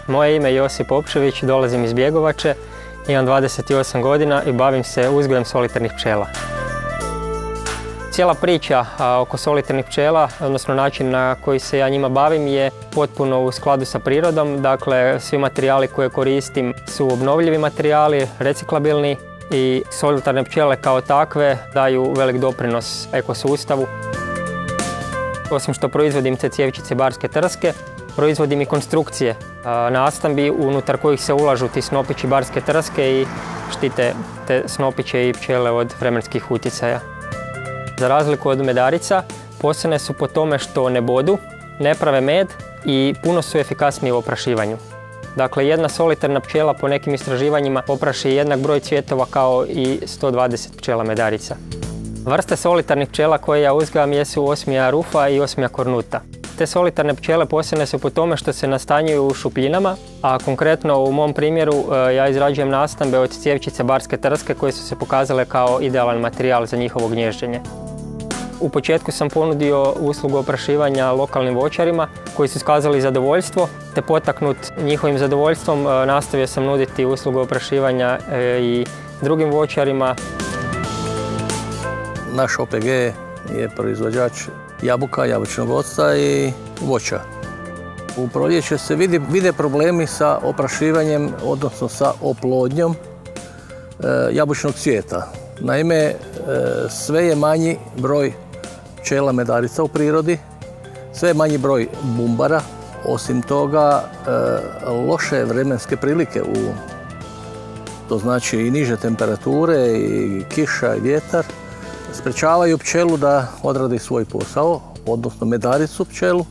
Moje ime je Josip Opčević, dolazim iz Bjegovače, imam 28 godina i bavim se uzgojem solitarnih pčela. Cijela priča oko solitarnih pčela, odnosno način na koji se ja njima bavim, je potpuno u skladu sa prirodom. Dakle, svi materijali koje koristim su obnovljivi materijali, reciklabilni i solitarne pčele kao takve daju velik doprinos ekosustavu. Osim što proizvodim te cjevčice barske trske, proizvodim i konstrukcije nastambi unutar kojih se ulažu ti snopići barske trske i štite te snopiće i pčele od vremenskih utjecaja. Za razliku od medarica, posebne su po tome što ne bodu, ne prave med i puno su efikasnije u oprašivanju. Dakle, jedna solitarna pčela po nekim istraživanjima opraši jednak broj cvjetova kao i 120 pčela medarica. Vrste solitarnih pčela koje ja uzgajam jesu osmija rufa i osmija kornuta. Te solitarne pčele posebne su po tome što se nastanjuju u šupljinama, a konkretno u mom primjeru ja izrađujem nastambe od cjevčice barske trske koje su se pokazale kao idealan materijal za njihovo gnježđenje. U početku sam ponudio uslugu oprašivanja lokalnim voćarima koji su iskazali zadovoljstvo, te potaknut njihovim zadovoljstvom nastavio sam nuditi uslugu oprašivanja i drugim voćarima. Naš OPG je proizvođač jabuka, jabučnog octa i voća. U proljeće se vide problemi sa oprašivanjem, odnosno sa oplodnjom jabučnog cvijeta. Naime, sve je manji broj pčela medarica u prirodi, sve je manji broj bumbara. Osim toga, loše vremenske prilike, to znači i niže temperature, i kiša, i vjetar, sprečavaju pčelu da odradi svoj posao, odnosno medaricu pčelu,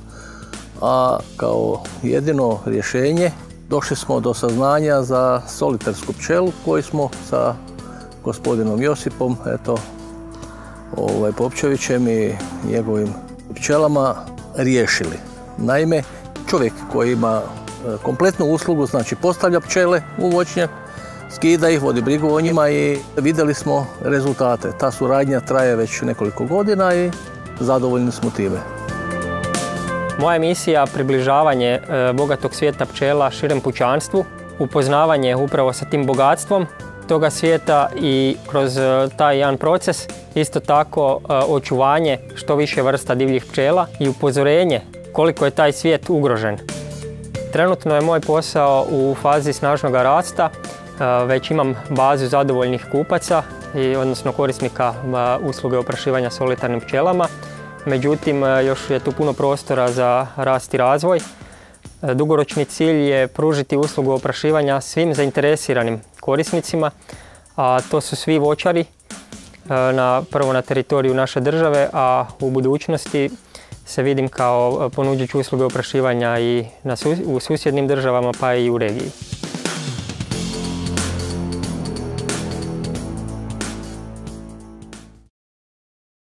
a kao jedino rješenje došli smo do saznanja za solitarsku pčelu koju smo sa gospodinom Josipom Popčevićem i njegovim pčelama riješili. Naime, čovjek koji ima kompletnu uslugu, znači postavlja pčele u voćnjak, skida ih, vodi brigu o njima i vidjeli smo rezultate. Ta suradnja traje već nekoliko godina i zadovoljni smo time. Moja misija je približavanje bogatog svijeta pčela širem pučanstvu, upoznavanje upravo sa tim bogatstvom toga svijeta i kroz taj jedan proces isto tako očuvanje što više vrsta divljih pčela i upozorenje koliko je taj svijet ugrožen. Trenutno je moj posao u fazi snažnog rasta. Već imam bazu zadovoljnih kupaca, odnosno korisnika usluge oprašivanja solitarnim pčelama. Međutim, još je tu puno prostora za rast i razvoj. Dugoročni cilj je pružiti uslugu oprašivanja svim zainteresiranim korisnicima, a to su svi voćari, prvo na teritoriju naše države, a u budućnosti se vidim kao ponuđač usluge oprašivanja i u susjednim državama pa i u regiji.